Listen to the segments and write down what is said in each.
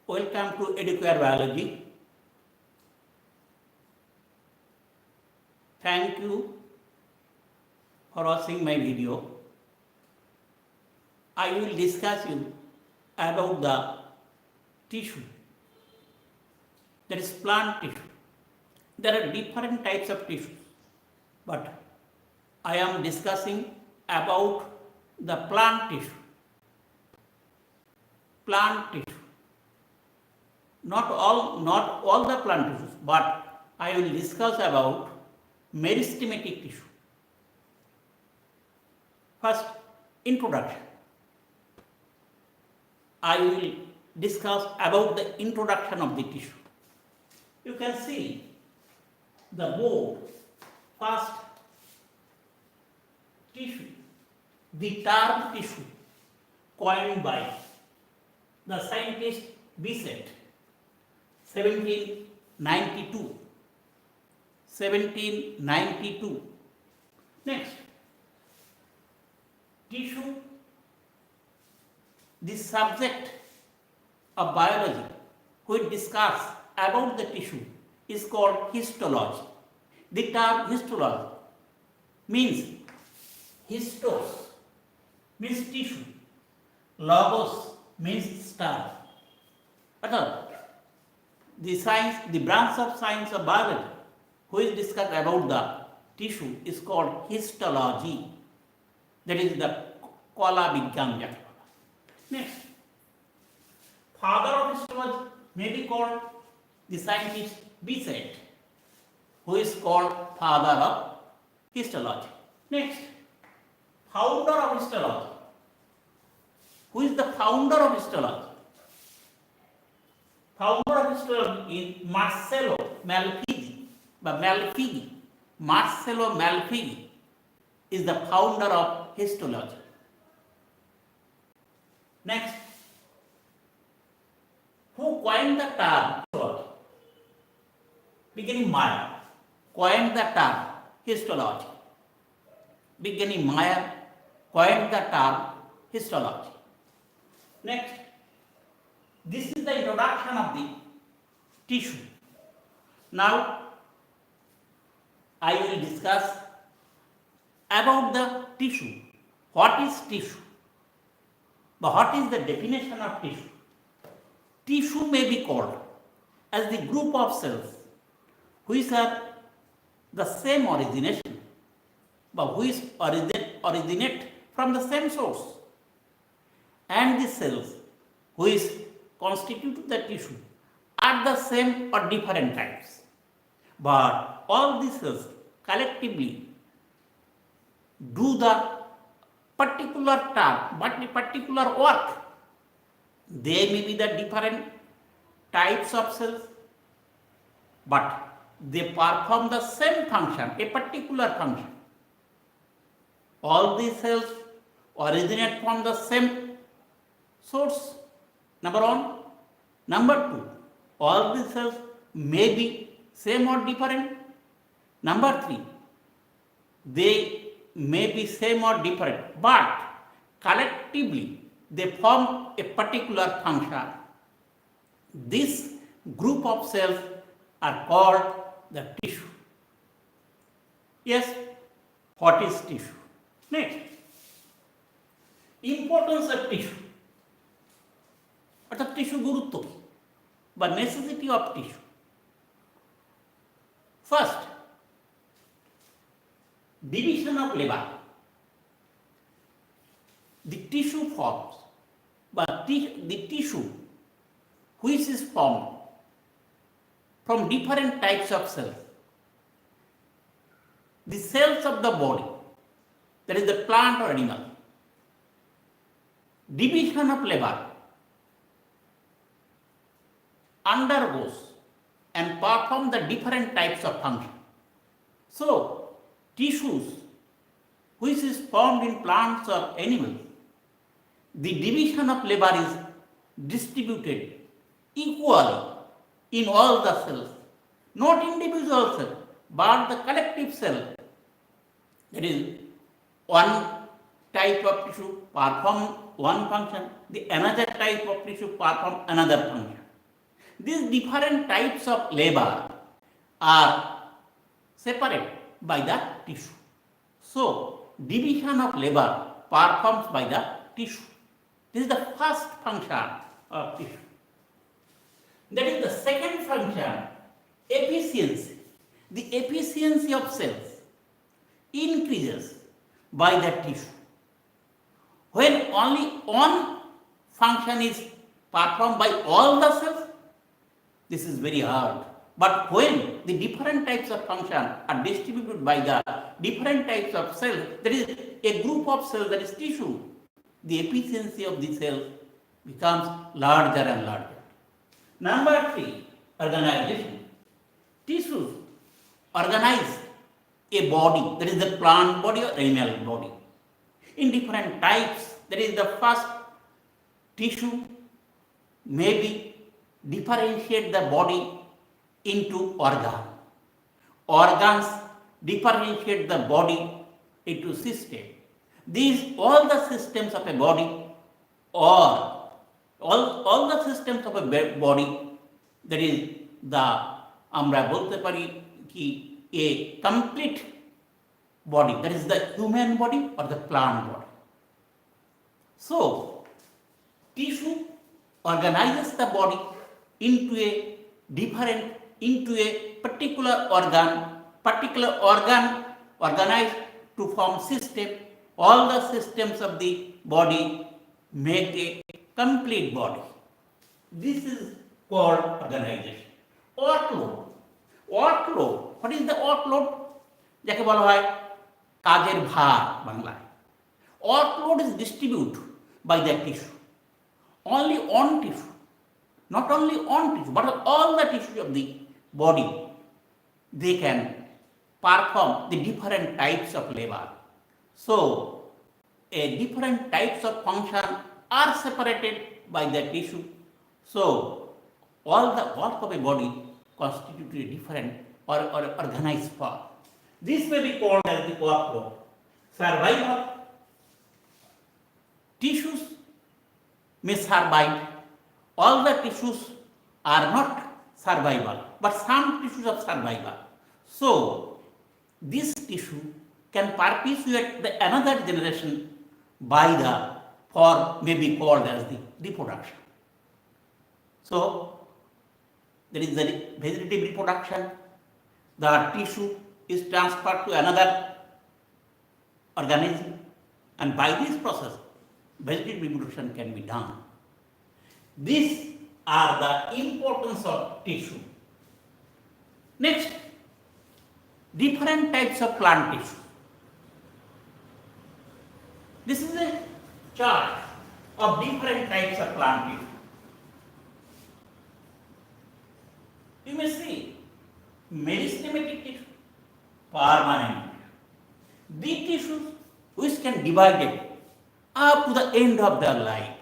Welcome to EDUCARE Biology. Thank you for watching my video. I will discuss you about the tissue, that is plant tissue. There are different types of tissues, but I am discussing about the plant tissue. Plant tissue. Not all the plant tissues, but I will discuss about meristematic tissue. First, introduction. I will discuss about the introduction of the tissue. You can see the board. First, tissue. The term tissue coined by the scientist BSET, 1792. Next, tissue. The subject of biology which discuss about the tissue is called histology. The term histology means histos means tissue, logos means star. The branch of science of biology which discuss about the tissue is called histology. That is the Kola Vigyan. Next, father of histology may be called the scientist BSET, who is called father of histology. Next, founder of histology. Who is the founder of histology? Founder of histology is Marcello Malpighi. Marcello Malpighi is the founder of histology. Next, who coined the term histology? Beginning Meyer coined the term histology. Meyer coined the term histology. Next, this is the introduction of the tissue. Now, I will discuss about the tissue. What is tissue? But what is the definition of tissue? Tissue may be called as the group of cells which are the same origination, but which originate from the same source, and the cells which constitute the tissue are the same or different types, but all these cells collectively do the particular task, but the particular work. They may be the different types of cells, but they perform the same function, a particular function. All these cells originate from the same source, number one. Number two, all these cells may be same or different. Number three, they may be same or different, but collectively they form a particular function. This group of cells are called the tissue. Yes, what is tissue? Next, importance of tissue. অর্থাৎ tissue গুরুত্ব কি বা necessity of tissue. First, division of labor. The tissue forms, but the tissue which is formed from different types of cells. The cells of the body, that is the plant or animal. Division of labor undergoes and perform the different types of function. So, tissues which is formed in plants or animals, the division of labor is distributed equally in all the cells, not individual cell, but the collective cell. That is, one type of tissue perform one function, the another type of tissue perform another function. These different types of labor are separated by the tissue. So, division of labor performed by the tissue. This is the first function of tissue. That is the second function, efficiency. The efficiency of cells increases by the tissue. When only one function is performed by all the cells, this is very hard. But when the different types of function are distributed by the different types of cells, there is a group of cells, that is tissue, the efficiency of the cell becomes larger and larger. Number 3, organization. Tissues organize a body, that is the plant body or animal body, in different types. That is the first, tissue maybe differentiate the body into organ. Organs differentiate the body into system. These all the systems of a body, or all the systems of a body, that is the আমরা বলতে পারি কি a complete body, that is the human body or the plant body. So tissue organizes the body into a particular organ organized to form system. All the systems of the body make a complete body. This is called organization. Workload. What is the workload? যাকে বলা হয় কাজের ভার বাংলায়। Workload is distributed by the tissue. Only on tissue, not only on tissue, but all the tissue of the body, they can perform the different types of labor. So, different types of function are separated by the tissue. So, all the work of a body constitute a different or organized form. This may be called as the workload. Survival. Tissues may survive. All the tissues are not survival, but some tissues are survival. So, this tissue can perpetuate the another generation by the form may be called as the reproduction. So, there is the vegetative reproduction. The tissue is transferred to another organism, and by this process, vegetative reproduction can be done. These are the importance of tissue. Next, different types of plant tissue. This is a chart of different types of plant tissue. You may see meristematic tissue, permanent. The tissues which can divide it up to the end of their life,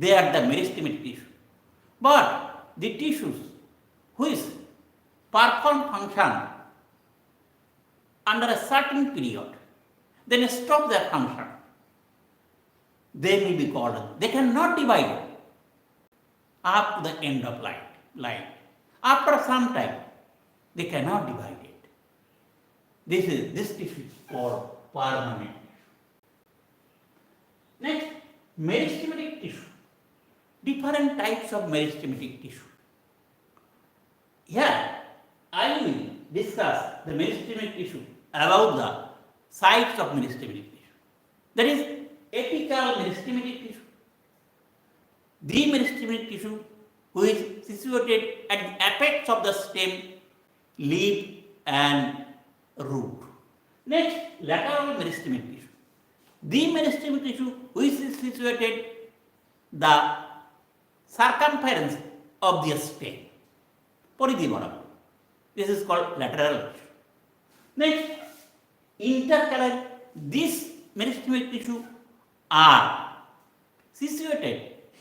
they are the meristematic tissue. But the tissues which perform function under a certain period, then stop their function, they may be called, they cannot divide up to the end of life. After some time, they cannot divide it. This tissue is called permanent. Next, meristematic tissue. Different types of meristematic tissue. Here, I will discuss the meristematic tissue about the sites of meristematic tissue. That is apical meristematic tissue. The meristematic tissue which is situated at the apex of the stem, leaf and root. Next, lateral meristematic tissue. The meristematic tissue which is situated the circumference of the stem. পরিধি বরাবর. This is called lateral tissue. Next, intercalary. These meristematic tissue are situated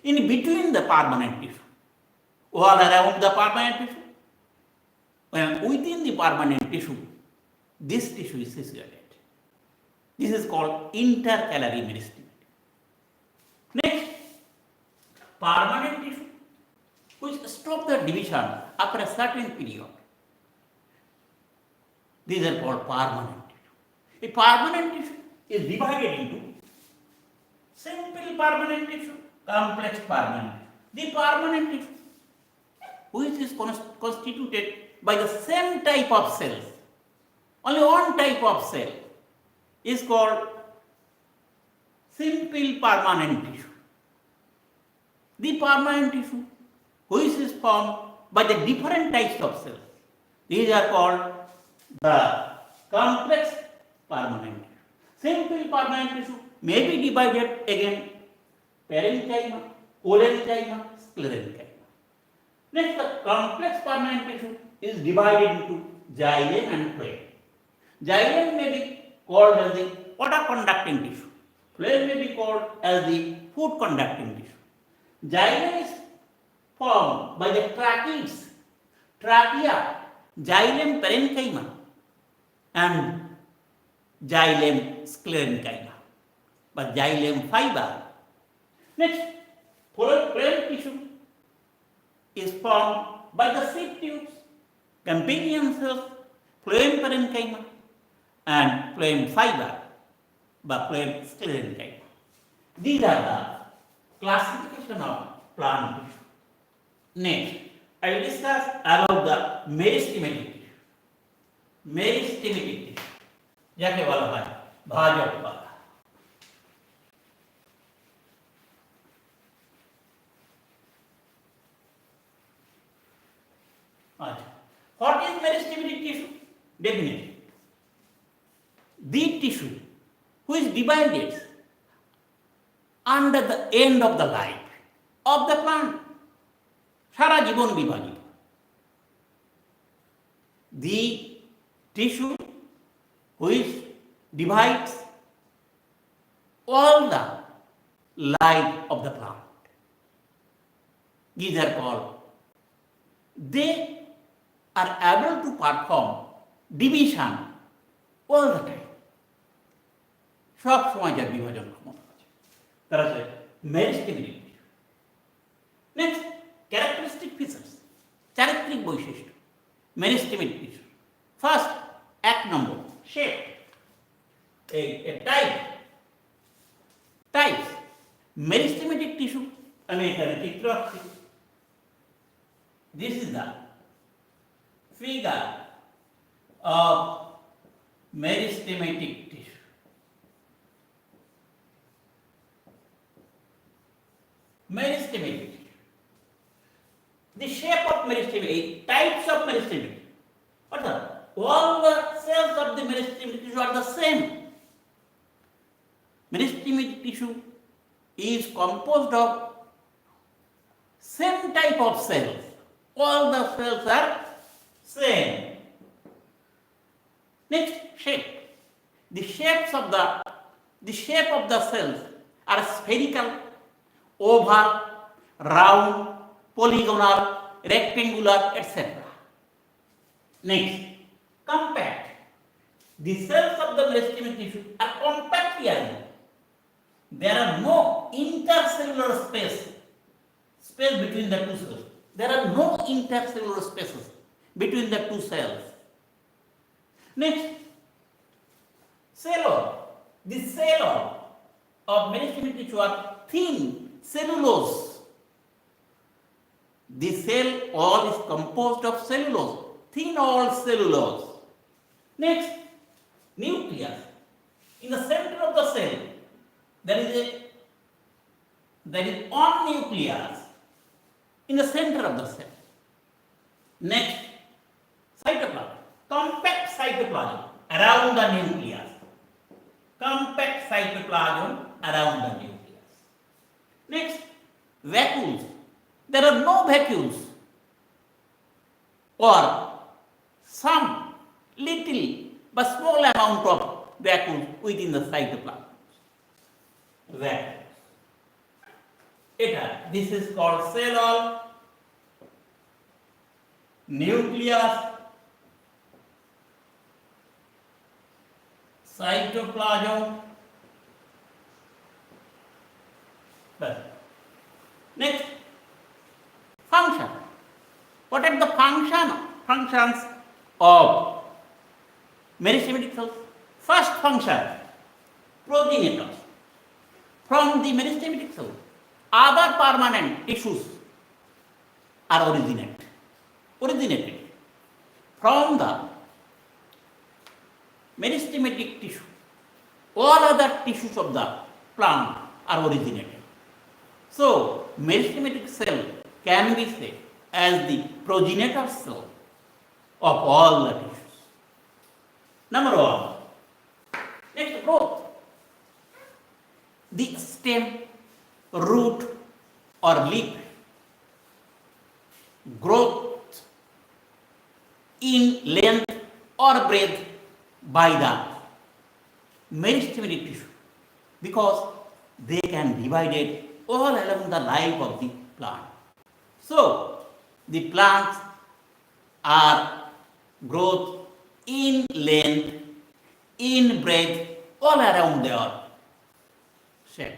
in between the permanent tissue. All around the permanent tissue. When within the permanent tissue, this tissue is situated. This is called intercalary meristematic. Next, permanent tissue which stop the division after a certain period. These are called permanent tissue. A permanent tissue is divided into simple permanent tissue, complex permanent tissue. The permanent tissue, which is constituted by the same type of cells, only one type of cell, is called simple permanent tissue. The permanent tissue, which is formed by the different types of cells, these are called the complex permanent tissue. Simple permanent tissue may be divided again parenchyma, collenchyma, sclerenchyma. Next, the complex permanent tissue is divided into xylem and phloem. Xylem may be called as the water conducting tissue. Phloem may be called as the food conducting tissue. Xylem is formed by the tracheates, trachea, xylem parenchyma, and xylem sclerenchyma, but xylem fiber. Next, phloem tissue is formed by the seed tubes, companion cells, phloem parenchyma, and phloem fiber, but phloem sclerenchyma. These are the classification of plant tissue. Next, I will discuss about the meristematic tissue. Meristematic tissue, যাকে বলা হয় ভাজক পাতা। What is meristematic tissue? Definition: the tissue which divides under the end of the life of the plant. সারা জীবন বিভাজিত। The tissue which divides all the life of the plant. These are called, they are able to perform division all the time. সব সময় যার বিভাজন ক্ষমতা আছে, তারা হচ্ছে meristematic tissue. Next, characteristic features, চারিত্রিক বৈশিষ্ট্য মেরিস্টেমেটিক টিস্যু। ফার্স্ট, 1 নম্বর, শেপ। টাইপস মেরিস্টেমেটিক টিস্যু, আমি এখানে চিত্র আঁকছি। This is the figure of meristematic tissue. Meristematic tissue. The shape of meristematic, types of meristematic. What are all the cells of the meristematic tissue are the same. Meristematic tissue is composed of same type of cells. All the cells are same. Next, shape. The shape of the cells are spherical, oval, round, polygonal, rectangular, etc. Next, compact. The cells of the meristematic tissue are compactly arranged. There are no intercellular space between the two cells. There are no intercellular spaces between the two cells. Next, cellwall. The cellwall of meristematic tissue are thin cellulose. The cell wall is composed of cellulose, thin walled cellulose. Next, nucleus. In the center of the cell, there is one nucleus in the center of the cell. Next, cytoplasm, compact cytoplasm around the nucleus. Compact cytoplasm around the nucleus. Next, vacuoles. There are no vacuoles or some little but small amount of vacuoles within the cytoplasm. Vacuoles. This is called cell wall, nucleus, cytoplasm. Next, function. What are the functions of meristematic cells? First function, progenitors. From the meristematic cells, other permanent tissues are originated from the meristematic tissue. All other tissues of the plant are originated. So, meristematic cell can be said as the progenitor cell of all the tissues. Number one. Next, growth. The stem, root or leaf growth in length or breadth by the meristematic tissue, because they can divide it all along the life of the plant. So, the plants are growth in length, in breadth, all around their shape.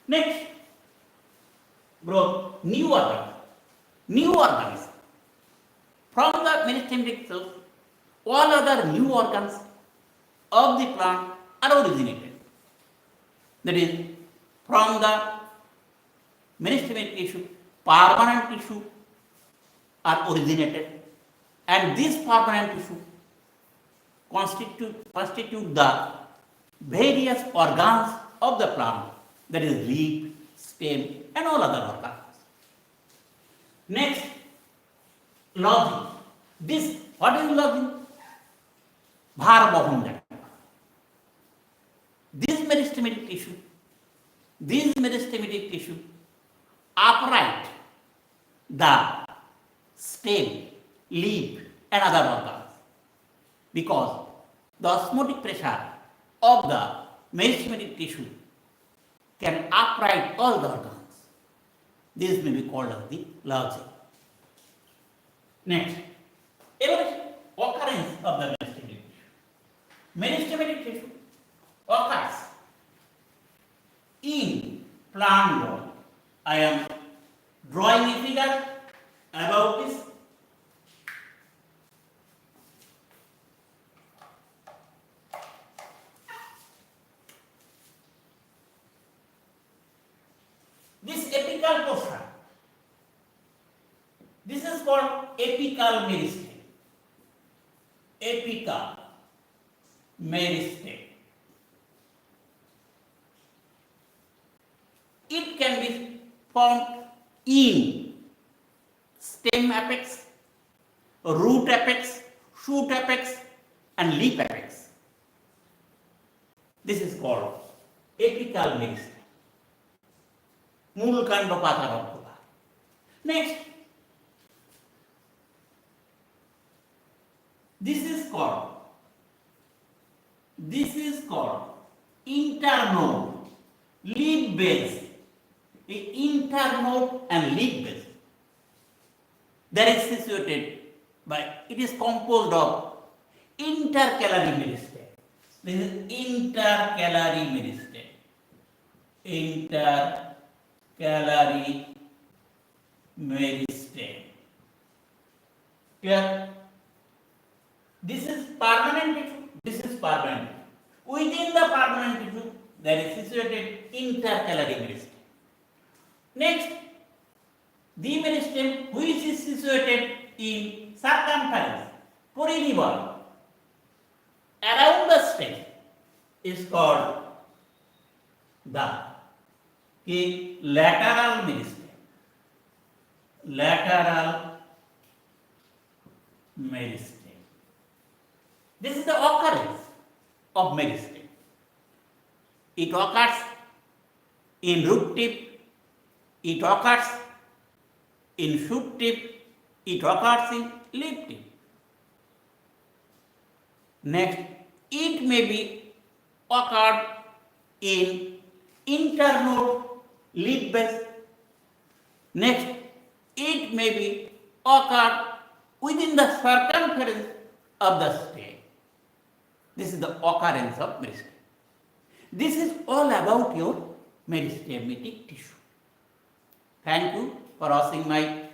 Next, growth, new organs. New organs. From the meristematic cells, all other new organs of the plant are originated. That is, from the meristematic tissue, permanent tissue are originated, and this permanent tissue constitute the various organs of the plant, that is leaf, stem and all other organs. Next, lodging. What is lodging? Bhar bohon jagah. This meristematic tissue upright the stem, leaf and other organs, because the osmotic pressure of the meristematic tissue can upright all the organs. This may be called as the lodging. Next, occurrence of the meristematic tissue. Meristematic tissue occurs in plant growth. I am drawing a figure about this. This apical portion, this is called apical meristem. Apical meristem. It can be found in stem apex, root apex, shoot apex and leaf apex. This is called apical meristem. মূল কাণ্ড পাতার অর্থভাগ। Next, this is called internode, leaf base. A internode and leaf base that is situated by, it is composed of intercalary meristem. This is intercalary meristem. Intercalary meristem. Clear? This is permanent tissue. This is permanent. Within the permanent tissue, there is situated intercalary meristem. Next, the meristem which is situated in circumference, perineum, around the stem is called the lateral meristem. Lateral meristem. This is the occurrence of meristem. It occurs in root tip, it occurs in shoot tip, it occurs in leaf tip. Next, it may be occurred in internode, leaf base. Next, it may be occurred within the circumference of the stem. This is the occurrence of meristem. This is all about your meristematic tissue. Thank you for watching my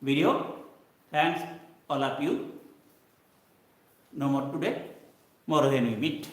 video. Thanks all of you. No more today. More when we meet.